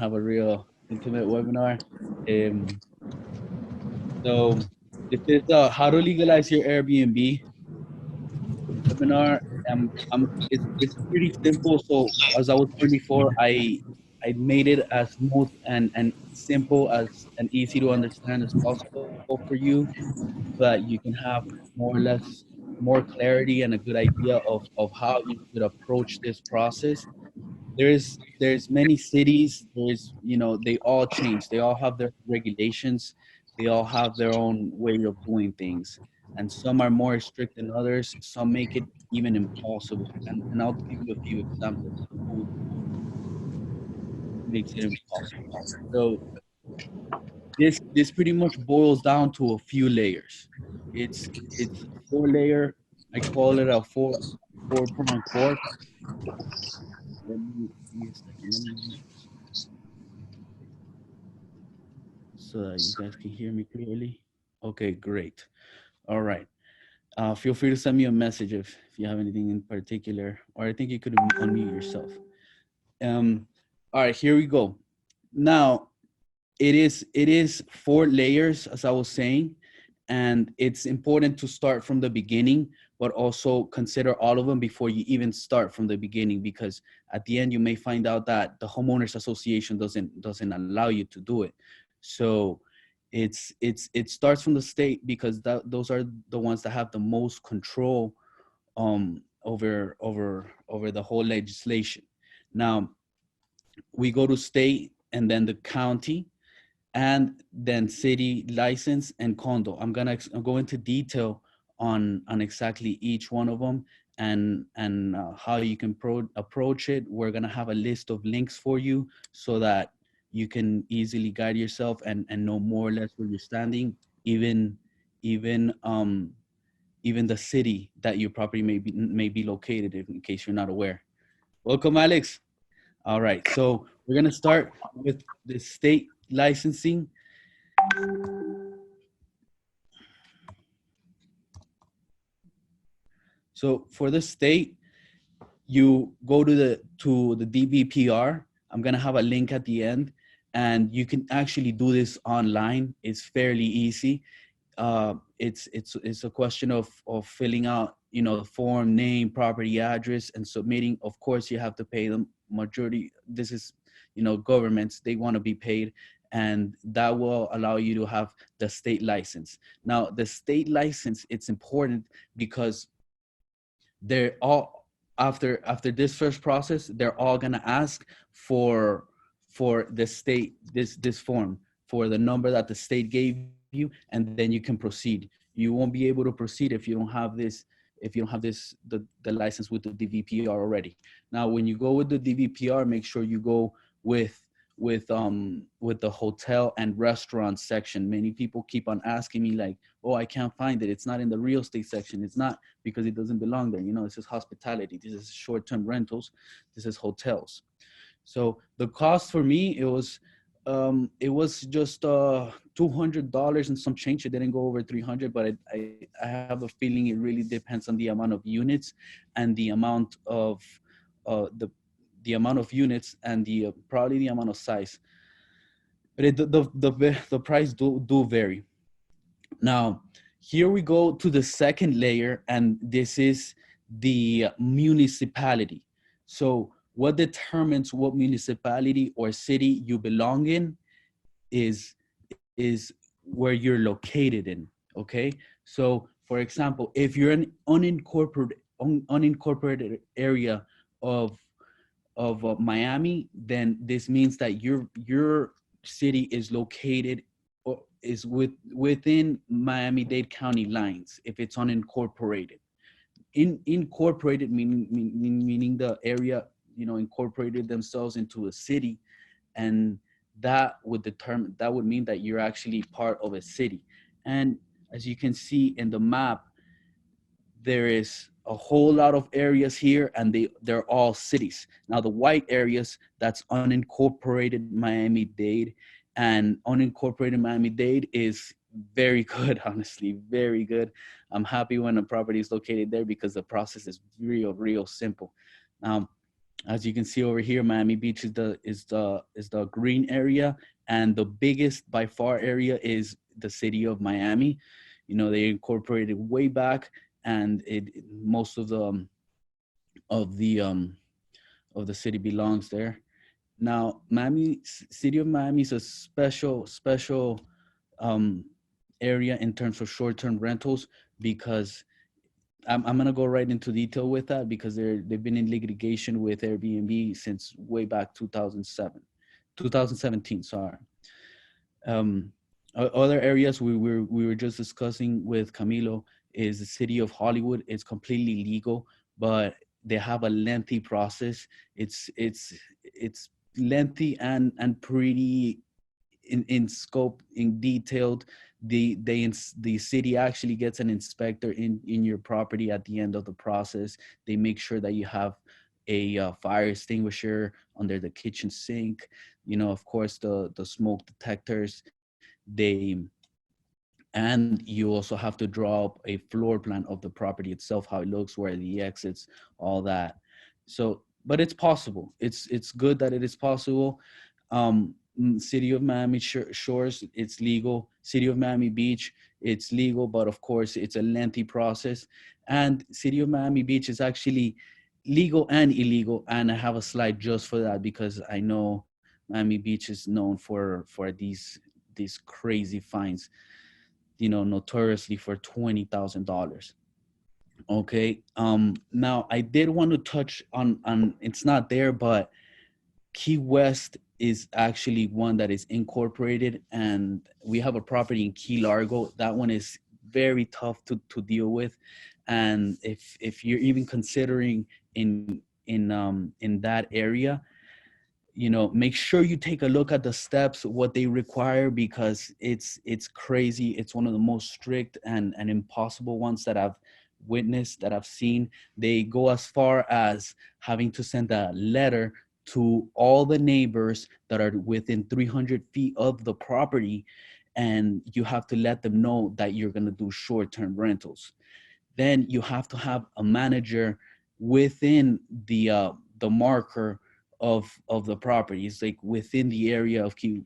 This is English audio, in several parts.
have a real intimate webinar. Um, so this is how to legalize your Airbnb webinar. It's pretty simple. So as I was saying before, I made it as smooth and simple as and easy to understand as possible for you, so that you can have more or less more clarity and a good idea of how you should approach this process. There's many cities. There's they all change. They all have their regulations. They all have their own way of doing things, and some are more strict than others. Some make it even impossible. And I'll give you a few examples of who makes it impossible. So this pretty much boils down to a few layers. It's a four layer. I call it a four prong fork. Let me give me a second. Let me so that you guys can hear me clearly. Okay, great. All right. Feel free to send me a message if you have anything in particular, or I think you could unmute yourself. Um, all right, here we go. Now, it is four layers, as I was saying, and it's important to start from the beginning, but also consider all of them before you even start from the beginning, because at the end you may find out that the homeowners association doesn't allow you to do it. So it starts from the state, because those are the ones that have the most control over the whole legislation. Now we go to state and then the county and then city license and condo. I'm gonna go into detail on exactly each one of them and how you can approach it. We're gonna have a list of links for you so that you can easily guide yourself and know more or less where you're standing, even even um even the city that your property may be located in case you're not aware. Welcome, Alex. All right, so we're gonna start with the state licensing. So for the state, you go to the DBPR. I'm gonna have a link at the end, and you can actually do this online. It's fairly easy. It's a question of filling out, the form, name, property address, and submitting. Of course, you have to pay them. Majority, this is, governments, they want to be paid, and that will allow you to have the state license. Now, the state license, it's important because they're all after this first process, they're all gonna ask for the state this form for the number that the state gave you, and then you can proceed. You won't be able to proceed if you don't have the license with the DVPR already. Now, when you go with the DVPR, make sure you go with with the hotel and restaurant section. Many people keep on asking me like, oh, I can't find it. It's not in the real estate section. It's not because it doesn't belong there. This is hospitality. This is short-term rentals. This is hotels. So the cost for me, it was just $200 and some change. It didn't go over 300, but I have a feeling it really depends on the amount of units and the amount of the amount of units and the probably the amount of size. But the price do vary. Now, here we go to the second layer, and this is the municipality. So what determines what municipality or city you belong in is where you're located in. Okay. So for example, if you're an unincorporated area of Miami, then this means that your city is located or is within Miami-Dade County lines if it's unincorporated. Incorporated meaning the area, incorporated themselves into a city, and that would mean that you're actually part of a city. And as you can see in the map, there is a whole lot of areas here, and they're all cities. Now the white areas, that's unincorporated Miami-Dade, and unincorporated Miami-Dade is very good. Honestly, very good. I'm happy when a property is located there because the process is real simple. Now As you can see over here, Miami Beach is the green area, and the biggest by far area is the city of Miami. You know, they incorporated way back, and most of the um, of the city belongs there. Now, city of Miami is a special um, area in terms of short-term rentals because I'm gonna go right into detail with that because they've been in litigation with Airbnb since way back 2017. Sorry. Um, Other areas we were just discussing with Camilo is the city of Hollywood. It's completely legal, but they have a lengthy process. It's lengthy and pretty in scope, in detailed. The city actually gets an inspector in your property at the end of the process. They make sure that you have a fire extinguisher under the kitchen sink. You know, of course, the smoke detectors. They And you also have to draw up a floor plan of the property itself, how it looks, where the exits, all that. So, but it's possible. It's good that it is possible. City of Miami Shores, it's legal. City of Miami Beach, it's legal, but of course, it's a lengthy process. And City of Miami Beach is actually legal and illegal. And I have a slide just for that because I know Miami Beach is known for these crazy fines, you know, notoriously for $20,000. Okay. Now I did want to touch on it's not there, but Key West is actually one that is incorporated, and we have a property in Key Largo. That one is very tough to deal with, and if you're even considering in that area, you know, make sure you take a look at the steps, what they require, because it's crazy. It's one of the most strict and impossible ones that I've witnessed, that I've seen. They go as far as having to send a letter to all the neighbors that are within 300 feet of the property, and you have to let them know that you're going to do short-term rentals. Then you have to have a manager within the marker of the property. It's like within the area of key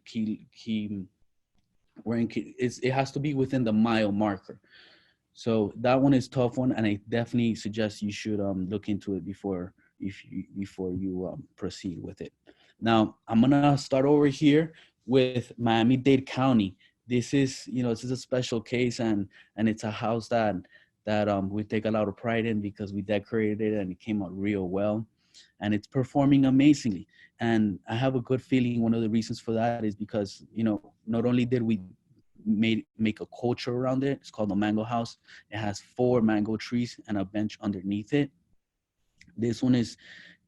where it has to be within the mile marker. So that one is tough one, and I definitely suggest you should look into it before you proceed with it. Now I'm gonna start over here with Miami-Dade County. This is a special case, and it's a house that we take a lot of pride in because we decorated it and it came out real well, and it's performing amazingly. And I have a good feeling one of the reasons for that is because, you know, not only did we make a culture around it. It's called the Mango House. It has 4 mango trees and a bench underneath it. This one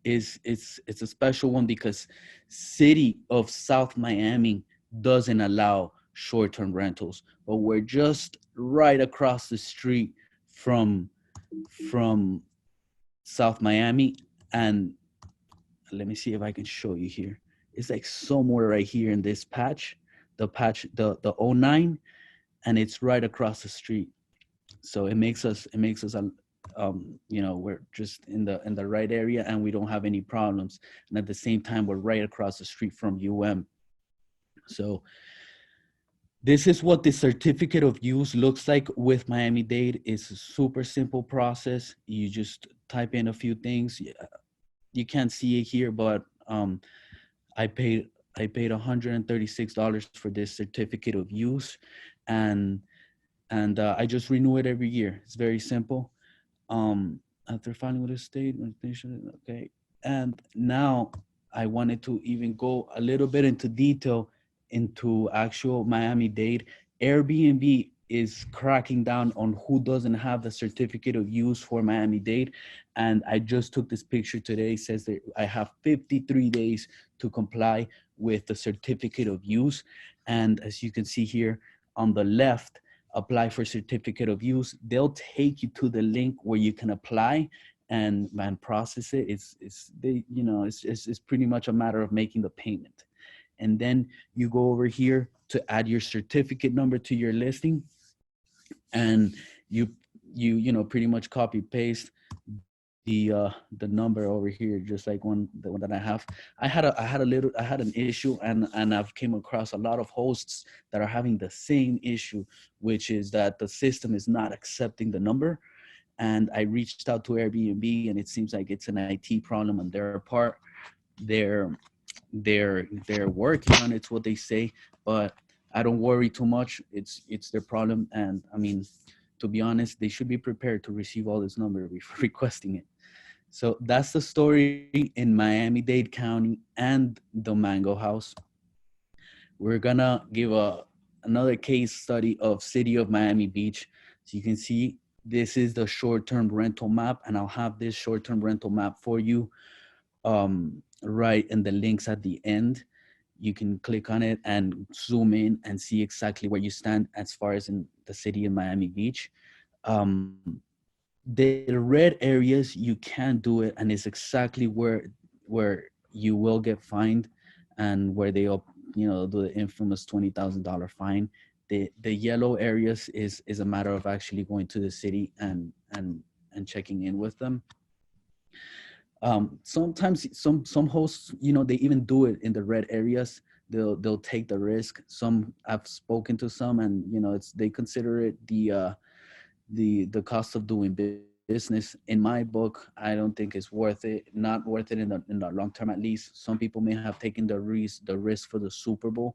it's a special one because city of South Miami doesn't allow short-term rentals, but we're just right across the street from from South Miami. And let me see if I can show you here. It's like somewhere right here in this patch, the '09, and it's right across the street. So it makes us you know, we're just in the right area, and we don't have any problems. And at the same time, we're right across the street from So this is what the certificate of use looks like with Miami-Dade. It's a super simple process. You just type in a few things. You can't see it here, but I paid I paid $136 for this certificate of use, and I just renew it every year. It's very simple. After filing with the state, okay. And now I wanted to even go a little bit into detail into actual Miami-Dade. Airbnb is cracking down on who doesn't have the certificate of use for Miami-Dade. And I just took this picture today. It says that I have 53 days to comply with the certificate of use. And as you can see here on the left, apply for certificate of use. They'll take you to the link where you can apply and process it. It's pretty much a matter of making the payment. And then you go over here to add your certificate number to your listing, and you pretty much copy paste the number over here, just like the one that I have. I had an issue, and I've came across a lot of hosts that are having the same issue, which is that the system is not accepting the number. And I reached out to Airbnb, and it seems like it's an IT problem on their part. They're they're working on it, it's what they say, but I don't worry too much. It's their problem, and I mean, to be honest, they should be prepared to receive all this number before requesting it. So that's the story in Miami-Dade County and the Mango House. We're gonna give another case study of City of Miami Beach. So you can see this is the short-term rental map, and I'll have this short-term rental map for you right in the links at the end. You can click on it and zoom in and see exactly where you stand as far as in the city of Miami Beach. Um, the red areas you can do it, and it's exactly where you will get fined, and where they'll do the infamous $20,000 fine. The yellow areas is a matter of actually going to the city and checking in with them. Sometimes some hosts, they even do it in the red areas. They'll take the risk. Some, I've spoken to some, and it's, they consider it the cost of doing business. In my book, I don't think it's worth it. Not worth it in the long term, at least. Some people may have taken the risk for the Super Bowl.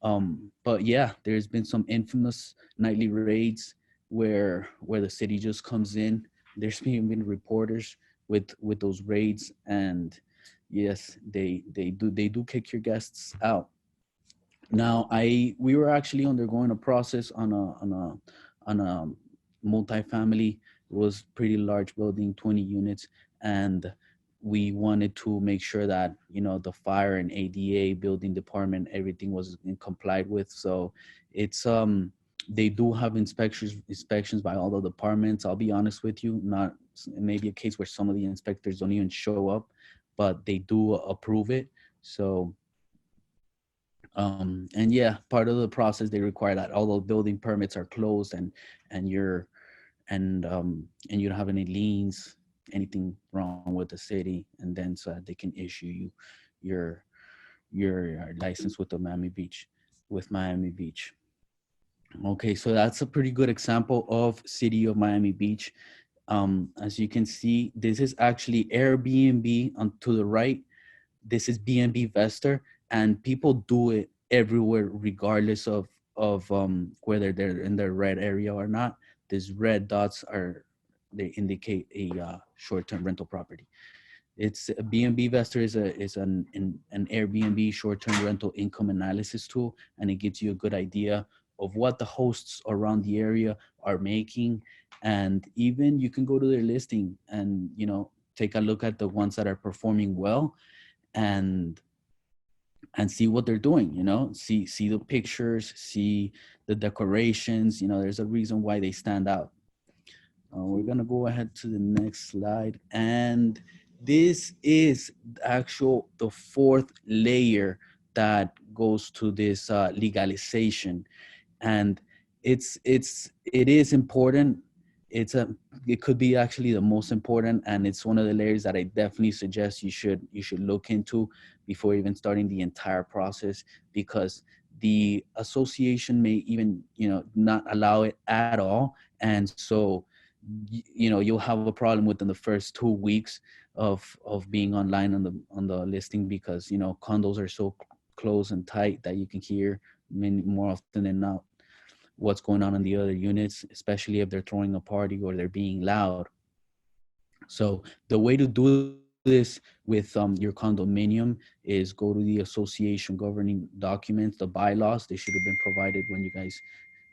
But yeah, there's been some infamous nightly raids where the city just comes in. There's been reporters with those raids, and yes, they do kick your guests out. Now, we were actually undergoing a process on a multifamily. It was pretty large building, 20 units, and we wanted to make sure that the fire and ADA building department, everything was complied with. So it's they do have inspections by all the departments. I'll be honest with you, not maybe a case where some of the inspectors don't even show up, but they do approve it. So and yeah, part of the process, they require that all the building permits are closed, and you're and you don't have any liens, anything wrong with the city, and then so that they can issue you your your license with the Miami Beach. Okay, so that's a pretty good example of City of Miami Beach. As you can see, this is actually Airbnb on to the right. This is BNB Vester, and people do it everywhere, regardless of whether they're in the red area or not. These red dots they indicate a short-term rental property. It's BNB Vester is an Airbnb short-term rental income analysis tool, and it gives you a good idea of what the hosts around the area are making, and even you can go to their listing and take a look at the ones that are performing well, and see what they're doing. See the pictures, see the decorations. There's a reason why they stand out. We're gonna go ahead to the next slide, and this is the fourth layer that goes to this legalization, and it is important. It could be actually the most important, and it's one of the layers that I definitely suggest you should look into before even starting the entire process, because the association may even not allow it at all. And so you'll have a problem within the first 2 weeks of being online on the listing, because condos are so close and tight that you can hear more often than not what's going on in the other units, especially if they're throwing a party or they're being loud. So the way to do this with your condominium is go to the association governing documents, the bylaws. They should have been provided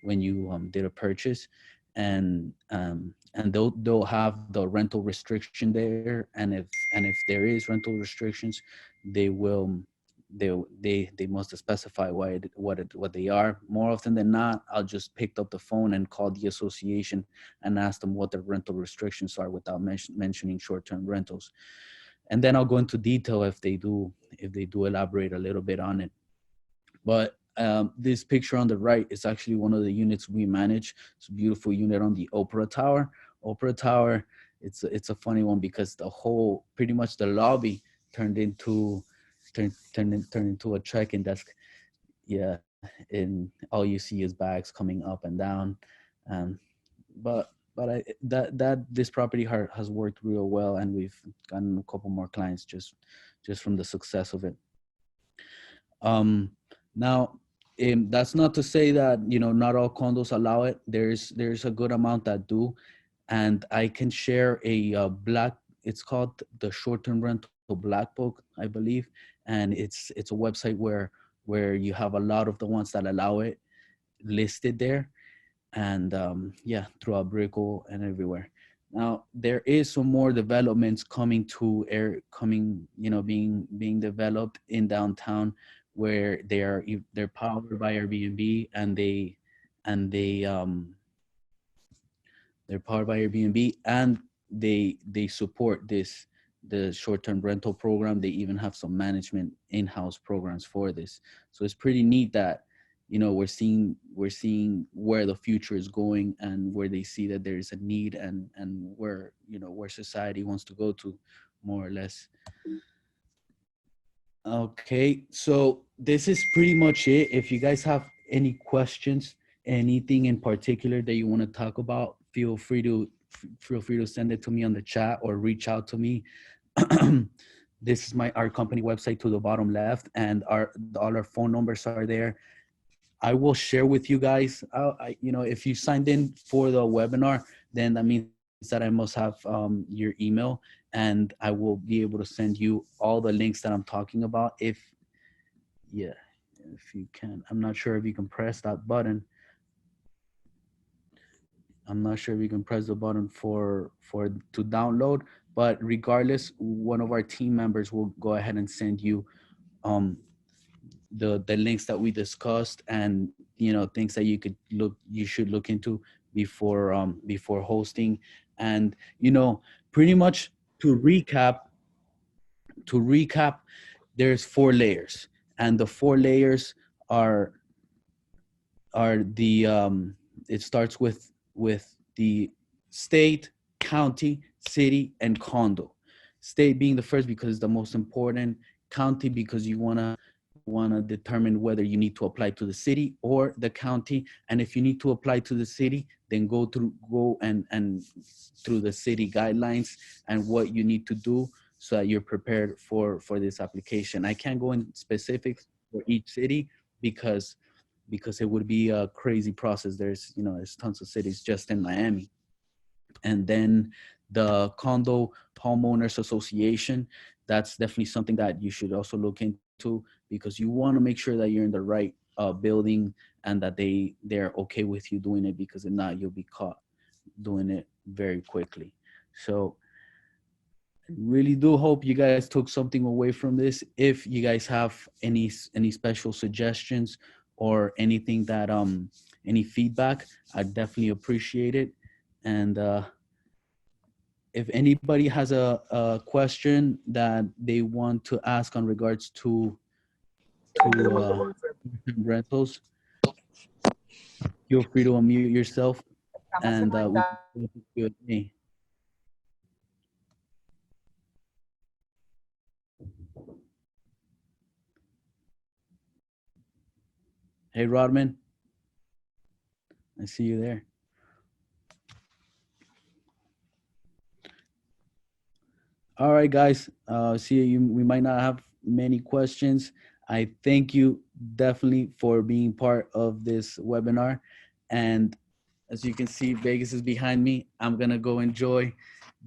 when you did a purchase, and they'll have the rental restriction there. And if there is rental restrictions, they will they must specify what they are. More often than not, I'll just pick up the phone and call the association and ask them what the rental restrictions are without mentioning short-term rentals. And then I'll go into detail if they do elaborate a little bit on it. But this picture on the right is actually one of the units we manage. It's a beautiful unit on the Opera Tower. Opera Tower it's a funny one because the whole pretty much the lobby turned into turned into a check-in desk. Yeah, and all you see is bags coming up and down. Um, but that this property has worked real well, and we've gotten a couple more clients just from the success of it. Now, that's not to say that not all condos allow it. There's a good amount that do, and I can share a black. It's called the short-term rental black book, I believe, and it's a website where you have a lot of the ones that allow it listed there, and yeah, throughout Brickell and everywhere. Now there is some more developments coming to being developed in downtown, where they're powered by Airbnb, and they're powered by Airbnb, and they support the short-term rental program. They even have some management in-house programs for this. So it's pretty neat that we're seeing where the future is going, and where they see that there is a need, and where where society wants to go to, more or less. Okay, so this is pretty much it. If you guys have any questions, anything in particular that you want to talk about, feel free to send it to me on the chat, or reach out to me. This is our company website to the bottom left, and all our phone numbers are there. I will share with you guys. If you signed in for the webinar, then that means that I must have your email, and I will be able to send you all the links that I'm talking about. If you can, I'm not sure if you can press that button. I'm not sure if you can press the button to download, but regardless, one of our team members will go ahead and send you the links that we discussed, and things that you should look into before hosting. And pretty much to recap, there's 4 layers, and the 4 layers are the it starts with the state, county, city, and condo. State being the first because it's the most important. County because you want to determine whether you need to apply to the city or the county, and if you need to apply to the city, then go and through the city guidelines and what you need to do so that you're prepared for this application. I can't go in specifics for each city because it would be a crazy process. There's tons of cities just in Miami. And then the condo homeowners association, that's definitely something that you should also look into, because you want to make sure that you're in the right building, and that they're okay with you doing it, because if not, you'll be caught doing it very quickly. So I really do hope you guys took something away from this. If you guys have any special suggestions or anything that any feedback, I definitely appreciate it. And if anybody has a question that they want to ask on regards to rentals, feel free to unmute yourself, and Q&A. Hey, Rodman, I see you there. All right, guys. See you. We might not have many questions. I thank you definitely for being part of this webinar. And as you can see, Vegas is behind me. I'm gonna go enjoy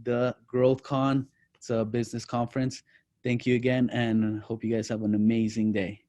the GrowthCon. It's a business conference. Thank you again, and hope you guys have an amazing day.